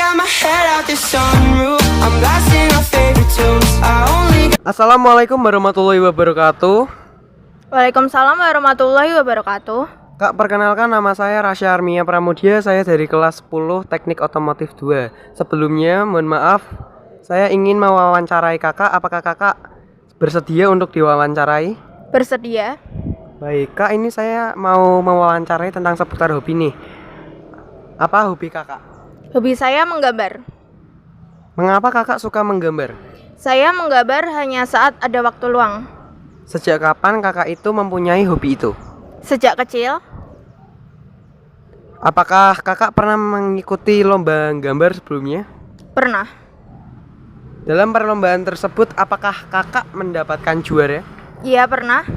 got my head out the sunroof. I'm blasting our favorite tunes. Assalamualaikum warahmatullahi wabarakatuh. Waalaikumsalam warahmatullahi wabarakatuh. Kak, perkenalkan nama saya Rasya Armia Pramudia. Saya dari kelas 10 Teknik Otomotif 2. Sebelumnya mohon maaf, saya ingin mewawancarai kakak. Apakah kakak bersedia untuk diwawancarai? Bersedia? Baik kak, ini saya mau mewawancarai tentang seputar hobi nih. Apa hobi kakak? Hobi saya menggambar. Mengapa kakak suka menggambar? Saya menggambar hanya saat ada waktu luang. Sejak kapan kakak itu mempunyai hobi itu? Sejak kecil. Apakah kakak pernah mengikuti lomba gambar sebelumnya? Pernah. Dalam perlombaan tersebut, apakah kakak mendapatkan juara? Iya, pernah.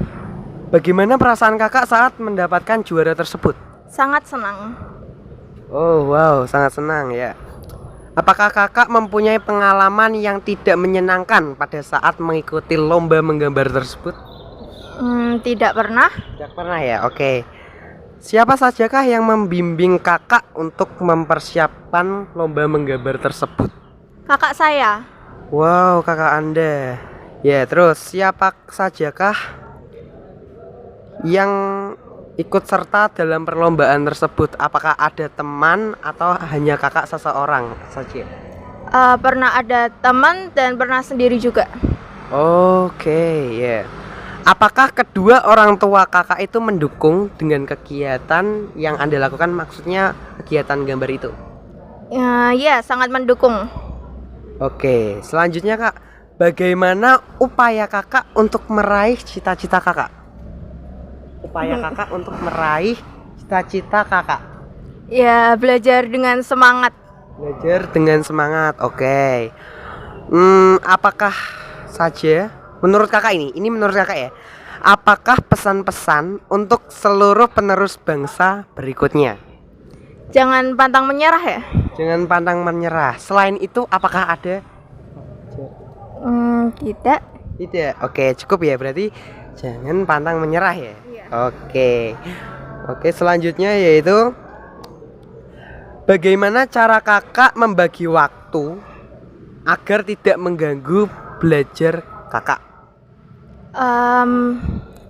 Bagaimana perasaan kakak saat mendapatkan juara tersebut? Sangat senang. Oh wow, sangat senang ya. Apakah kakak mempunyai pengalaman yang tidak menyenangkan pada saat mengikuti lomba menggambar tersebut? Tidak pernah. Tidak pernah ya, oke. Siapa sajakah yang membimbing kakak untuk mempersiapkan lomba menggambar tersebut? Kakak saya. Wow, kakak Anda. Ya, terus siapa sajakah yang ikut serta dalam perlombaan tersebut? Apakah ada teman atau hanya kakak seseorang saja? Pernah ada teman dan pernah sendiri juga. Oke, ya. Apakah kedua orang tua kakak itu mendukung dengan kegiatan yang Anda lakukan? Maksudnya kegiatan gambar itu? Ya, sangat mendukung. Oke, selanjutnya kak, bagaimana upaya kakak untuk meraih cita-cita kakak? Upaya kakak untuk meraih cita-cita kakak? Ya, belajar dengan semangat. Belajar dengan semangat, oke. Apakah saja menurut kakak ini menurut kakak ya, apakah pesan-pesan untuk seluruh penerus bangsa berikutnya? Jangan pantang menyerah ya? Jangan pantang menyerah. Selain itu apakah ada? Tidak. Tidak, oke, cukup ya, berarti jangan pantang menyerah ya. Iya. Oke, selanjutnya yaitu bagaimana cara kakak membagi waktu agar tidak mengganggu belajar kakak?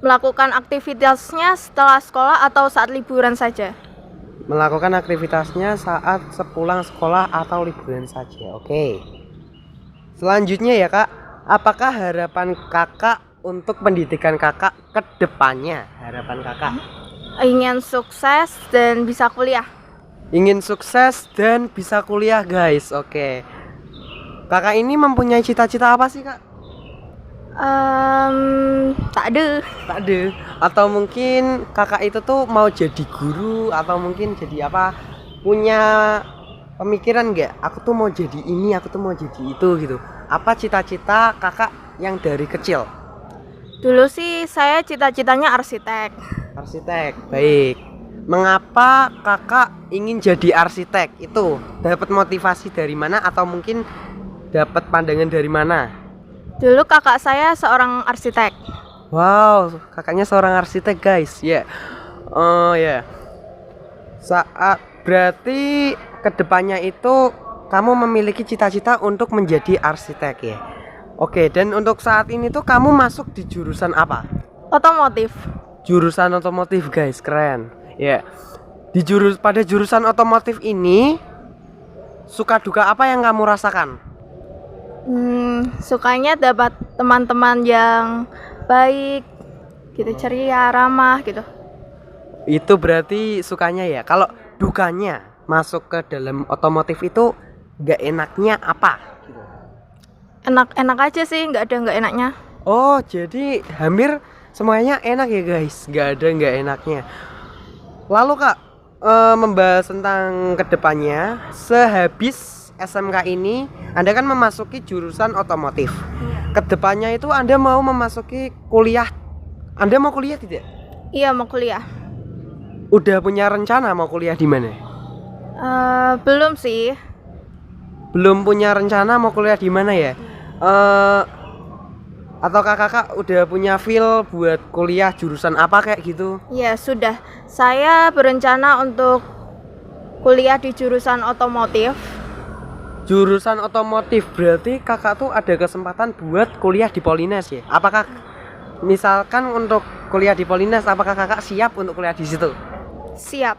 Melakukan aktivitasnya setelah sekolah atau saat liburan saja. Melakukan aktivitasnya saat sepulang sekolah atau liburan saja. Oke. Selanjutnya ya kak, apakah harapan kakak untuk pendidikan kakak ke depannya? Harapan kakak? Ingin sukses dan bisa kuliah. Ingin sukses dan bisa kuliah guys. Oke. Kakak ini mempunyai cita-cita apa sih kak? Tak ada. Atau mungkin kakak itu tuh mau jadi guru atau mungkin jadi apa? Punya pemikiran nggak? Aku tuh mau jadi ini, aku tuh mau jadi itu gitu. Apa cita-cita kakak yang dari kecil? Dulu sih saya cita-citanya arsitek. Arsitek, baik. Mengapa kakak ingin jadi arsitek? Itu dapat motivasi dari mana atau mungkin dapat pandangan dari mana? Dulu kakak saya seorang arsitek. Wow, kakaknya seorang arsitek guys. Ya, oh ya. Saat berarti kedepannya itu kamu memiliki cita-cita untuk menjadi arsitek ya. Oke, dan untuk saat ini tuh kamu masuk di jurusan apa? Otomotif. Jurusan otomotif guys, keren. Ya. Pada jurusan otomotif ini suka duka apa yang kamu rasakan? Sukanya dapat teman-teman yang baik, gitu, ceria, ramah, gitu. Itu berarti sukanya ya. Kalau dukanya masuk ke dalam otomotif itu nggak enaknya apa? Enak aja sih, nggak enaknya. Oh, jadi hampir semuanya enak ya guys, nggak ada nggak enaknya. Lalu kak, membahas tentang kedepannya, sehabis SMK ini Anda kan memasuki jurusan otomotif. Kedepannya itu Anda mau memasuki kuliah. Anda mau kuliah tidak? Iya, mau kuliah. Udah punya rencana mau kuliah di mana? Belum sih. Belum punya rencana mau kuliah di mana ya? Atau kakak udah punya feel buat kuliah jurusan apa kayak gitu? Ya sudah, saya berencana untuk kuliah di jurusan otomotif. jurusan otomotif, berarti kakak tuh ada kesempatan buat kuliah di Polines ya? Apakah misalkan untuk kuliah di Polines, apakah kakak siap untuk kuliah di situ? Siap.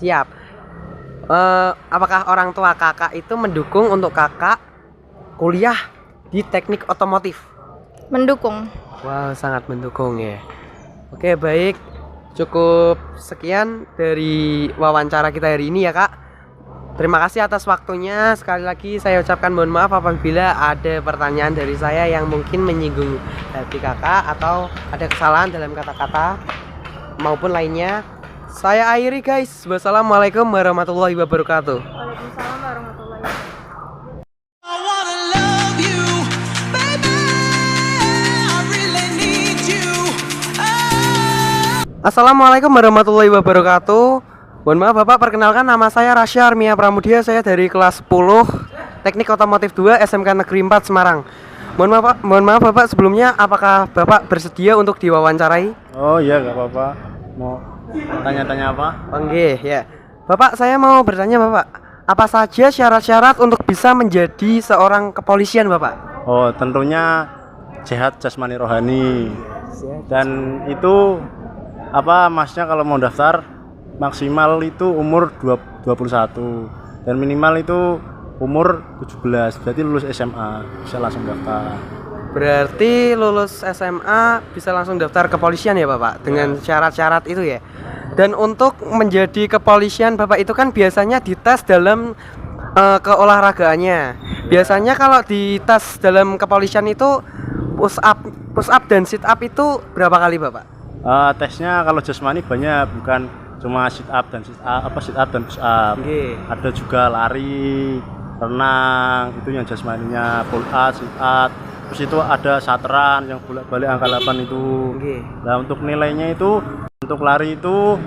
Siap. Apakah orang tua kakak itu mendukung untuk kakak kuliah di teknik otomotif? Mendukung. Wow, sangat mendukung ya. Oke, baik. Cukup sekian dari wawancara kita hari ini ya, Kak. Terima kasih atas waktunya. Sekali lagi saya ucapkan mohon maaf apabila ada pertanyaan dari saya yang mungkin menyinggung hati kakak atau ada kesalahan dalam kata-kata maupun lainnya. Saya akhiri guys. Wassalamualaikum warahmatullahi wabarakatuh. Waalaikumsalam warahmatullahi wabarakatuh. I wanna love you, baby. I really need you. Assalamualaikum warahmatullahi wabarakatuh. Mohon maaf Bapak, perkenalkan nama saya Rasya Armia Pramudia. Saya dari kelas 10 Teknik Otomotif 2 SMK Negeri 4 Semarang. Mohon maaf Bapak, sebelumnya apakah Bapak bersedia untuk diwawancarai? Oh iya, gak apa-apa. Mau tanya-tanya apa? Oke ya. Bapak, saya mau bertanya Bapak, apa saja syarat-syarat untuk bisa menjadi seorang kepolisian Bapak? Oh, tentunya sehat jasmani rohani. Dan itu apa masnya kalau mau daftar maksimal itu umur 21 dan minimal itu umur 17. Berarti lulus SMA bisa langsung daftar. Berarti lulus SMA bisa langsung daftar kepolisian ya Bapak, dengan syarat-syarat itu ya. Dan untuk menjadi kepolisian Bapak itu kan biasanya dites dalam keolahragaannya. Biasanya kalau dites dalam kepolisian itu push up dan sit up itu berapa kali Bapak? Tesnya kalau jasmani banyak, bukan cuma sit up dan push up. Oke. Ada juga lari, renang, itu yang jasmaninya, pull up, sit up. Terus itu ada saturan yang bolak-balik angka 8 itu. Oke. Nah, untuk nilainya itu untuk lari itu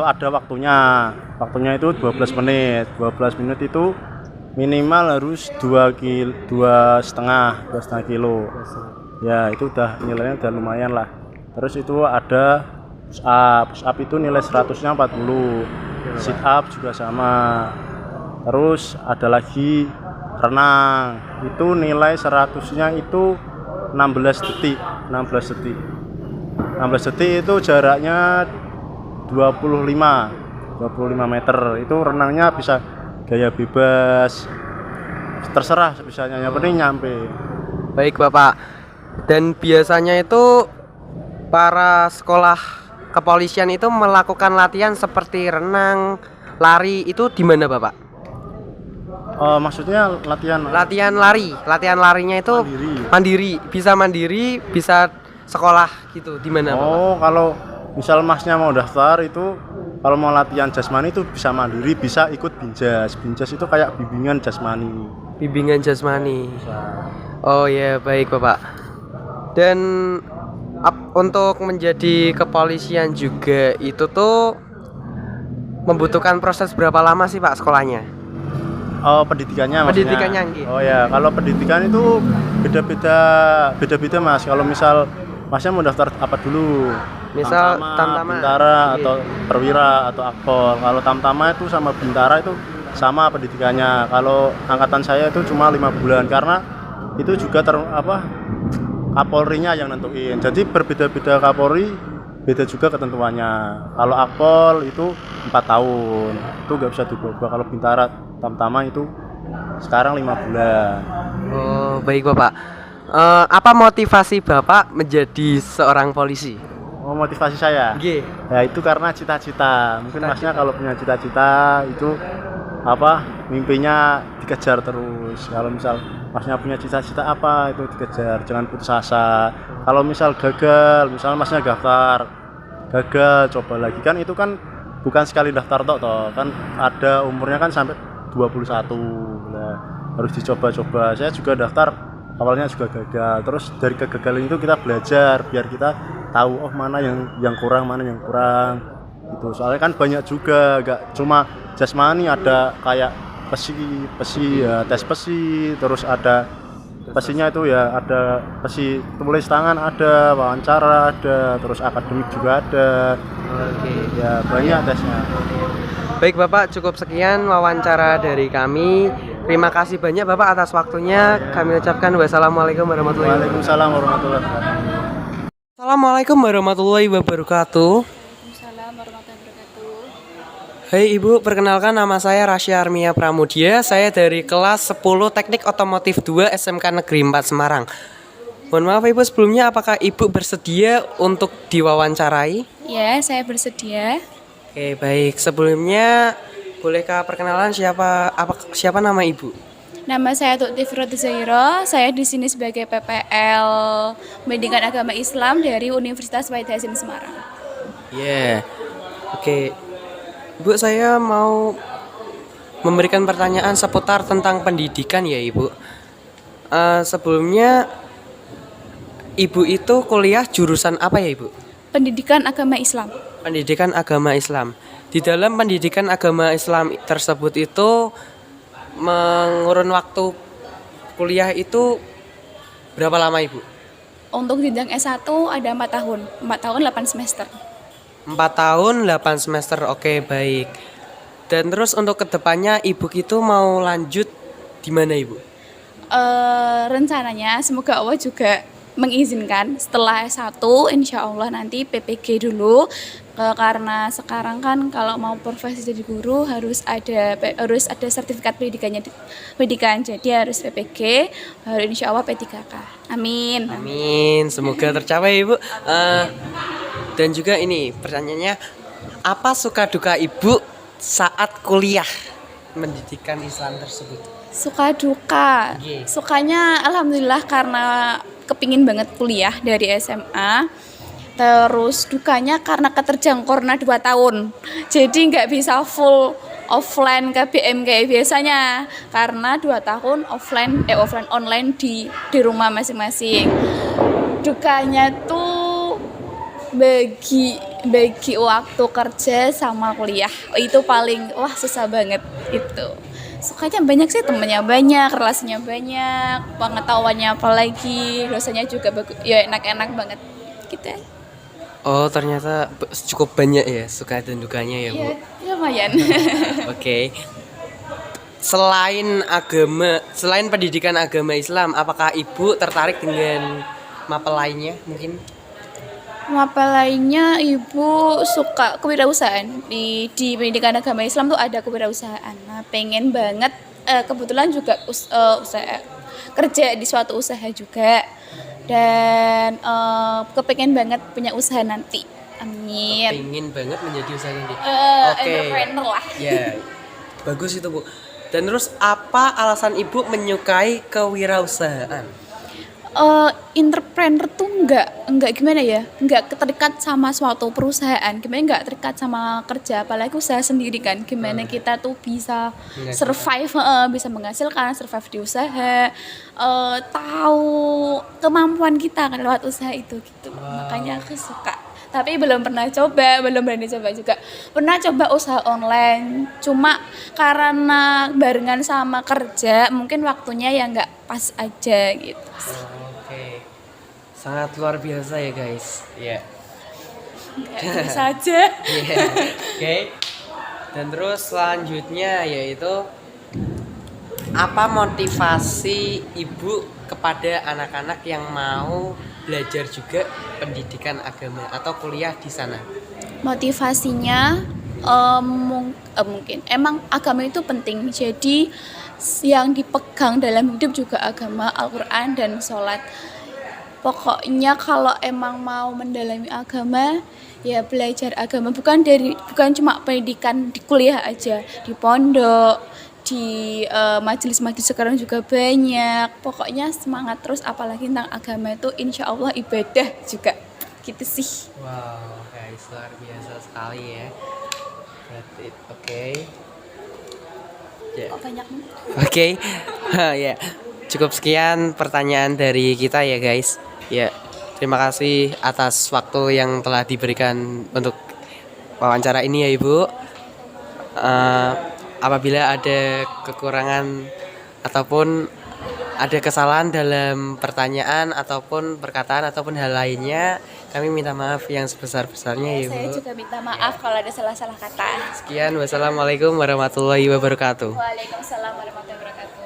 ada waktunya. Waktunya itu 12 menit. 12 menit itu minimal harus 2,5 kilo. Ya, itu udah nilainya udah lumayan lah. Terus itu ada push up. Push up itu nilai 100-nya 40. Sit up juga sama. Terus ada lagi renang. Itu nilai 100-nya itu 16 detik. 16 detik itu jaraknya 25 meter. Itu renangnya bisa gaya bebas. Terserah sebisanya, yang penting nyampe. Baik Bapak. Dan biasanya itu para sekolah kepolisian itu melakukan latihan seperti renang, lari itu di mana Bapak? Maksudnya latihan Latihan larinya itu mandiri, bisa sekolah gitu. Di mana Bapak? Oh, kalau misal masnya mau daftar itu, kalau mau latihan jasmani itu bisa mandiri, bisa ikut binjas. Binjas itu kayak bimbingan jasmani. Bimbingan jasmani. Oh ya, baik Bapak. Dan untuk menjadi kepolisian juga itu tuh membutuhkan proses berapa lama sih Pak sekolahnya? Oh, pendidikannya maksudnya. Pendidikannya nggih. Oh ya, kalau pendidikan itu beda-beda Mas. Kalau misal masnya mau daftar apa dulu? Misal Tamtama, Bintara atau Perwira atau Akpol. Kalau Tamtama itu sama Bintara itu sama pendidikannya. Kalau angkatan saya itu cuma 5 bulan karena itu juga Kapolrinya yang nentuin. Jadi berbeda-beda Kapolri, beda juga ketentuannya. Kalau Akpol itu 4 tahun, itu nggak bisa diubah. Kalau Bintara Tamtama itu sekarang 5 bulan. Oh, baik Bapak. Apa motivasi Bapak menjadi seorang polisi? Oh, motivasi saya? Nggih. Ya itu karena cita-cita. Mungkin masnya kalau punya cita-cita itu mimpinya dikejar terus. Kalau misal masnya punya cita-cita apa itu dikejar, jangan putus asa. Kalau misal gagal, misal masnya gagal coba lagi, kan itu kan bukan sekali daftar toh kan ada umurnya kan sampai 21. Nah, harus dicoba-coba. Saya juga daftar awalnya juga gagal. Terus dari kegagalan itu kita belajar biar kita tahu mana yang kurang, mana yang kurang. Itu soalnya kan banyak juga, gak cuma jasmani, ada kayak pesi ya, tes pesi, terus ada pesinya itu ya, ada pesi tulis tangan, ada wawancara, ada terus akademik juga ada. Oke. Ya banyak tesnya. Baik Bapak, cukup sekian wawancara dari kami. Terima kasih banyak Bapak atas waktunya. Kami ucapkan wassalamualaikum warahmatullahi wabarakatuh. Waalaikumsalam warahmatullahi wabarakatuh. Assalamualaikum warahmatullahi wabarakatuh. Waalaikumsalam warahmatullahi wabarakatuh. Hai Ibu, perkenalkan nama saya Rasya Armia Pramudia. Saya dari kelas 10 Teknik Otomotif 2 SMK Negeri 4 Semarang. Mohon maaf Ibu, sebelumnya apakah Ibu bersedia untuk diwawancarai? Ya, saya bersedia. Oke, baik. Sebelumnya bolehkah perkenalan siapa nama Ibu? Nama saya Tuti Firot Zairo. Saya di sini sebagai PPL Pendidikan Agama Islam dari Universitas Wahid Hasim Semarang. Ya. Oke. Ibu, saya mau memberikan pertanyaan seputar tentang pendidikan ya, Ibu. Sebelumnya Ibu itu kuliah jurusan apa ya, Ibu? Pendidikan Agama Islam. Pendidikan Agama Islam. Di dalam pendidikan agama Islam tersebut itu mengurun waktu kuliah itu berapa lama Ibu? Untuk jenjang S1 ada 4 tahun. 4 tahun 8 semester. 4 tahun 8 semester. Oke, baik. Dan terus untuk kedepannya Ibu itu mau lanjut di mana Ibu? Rencananya semoga Allah juga mengizinkan setelah S1 insya Allah nanti PPG dulu. Karena sekarang kan kalau mau profesi jadi guru harus ada sertifikat pendidikan, jadi harus PPG, baru insya Allah P3K. Amin. Amin, semoga tercapai Ibu. Dan juga ini pertanyaannya, apa suka duka Ibu saat kuliah pendidikan Islam tersebut? Suka duka, sukanya alhamdulillah karena kepingin banget kuliah dari SMA. Terus dukanya karena keterjang corona 2 tahun, jadi nggak bisa full offline KBM kayak biasanya karena 2 tahun offline online di rumah masing-masing. Dukanya tuh bagi waktu kerja sama kuliah itu paling susah banget itu. Sukanya banyak sih, temennya banyak, relasinya banyak, pengetahuannya apalagi, dosanya juga bagus, ya enak-enak banget gitu. Oh, ternyata cukup banyak ya suka dan dukanya ya, Bu. Iya, lumayan. Oke. Selain pendidikan agama Islam, apakah Ibu tertarik dengan mapel lainnya mungkin? Mapel lainnya Ibu suka kewirausahaan. Di pendidikan agama Islam tuh ada kewirausahaan. Nah, pengen banget kebetulan juga usaha kerja di suatu usaha juga. Dan kepengen banget punya usaha nanti. Amin. Pengen banget menjadi usaha nanti. Entrepreneur lah. Ya, bagus itu Bu. Dan terus apa alasan Ibu menyukai kewirausahaan? Entrepreneur tuh enggak gimana ya, enggak terikat sama suatu perusahaan, gimana enggak terikat sama kerja, apalagi usaha sendiri kan, gimana kita tuh bisa survive, bisa menghasilkan, survive di usaha, tahu kemampuan kita kan lewat usaha itu gitu. Makanya aku suka, tapi belum berani coba juga. Pernah coba usaha online, cuma karena barengan sama kerja mungkin waktunya ya enggak pas aja gitu. Oke. Sangat luar biasa ya guys. Iya. Bisa aja. Iya. Oke. Dan terus selanjutnya yaitu apa motivasi Ibu kepada anak-anak yang mau belajar juga pendidikan agama atau kuliah di sana? Motivasinya mungkin emang agama itu penting, jadi yang dipegang dalam hidup juga agama, Al-Quran dan sholat. Pokoknya kalau emang mau mendalami agama ya belajar agama, bukan cuma pendidikan di kuliah aja, di pondok, di majelis-majelis sekarang juga banyak. Pokoknya semangat terus, apalagi tentang agama itu insya Allah ibadah juga gitu sih. Wow guys, luar biasa sekali ya. Berarti oke. Oh, banyak nih. Oke. Ya. Cukup sekian pertanyaan dari kita ya guys. Ya. Terima kasih atas waktu yang telah diberikan untuk wawancara ini ya Ibu. Apabila ada kekurangan ataupun ada kesalahan dalam pertanyaan ataupun perkataan ataupun hal lainnya, kami minta maaf yang sebesar-besarnya ya Ibu. Saya juga minta maaf kalau ada salah-salah kata. Sekian, wassalamualaikum warahmatullahi wabarakatuh. Waalaikumsalam warahmatullahi wabarakatuh.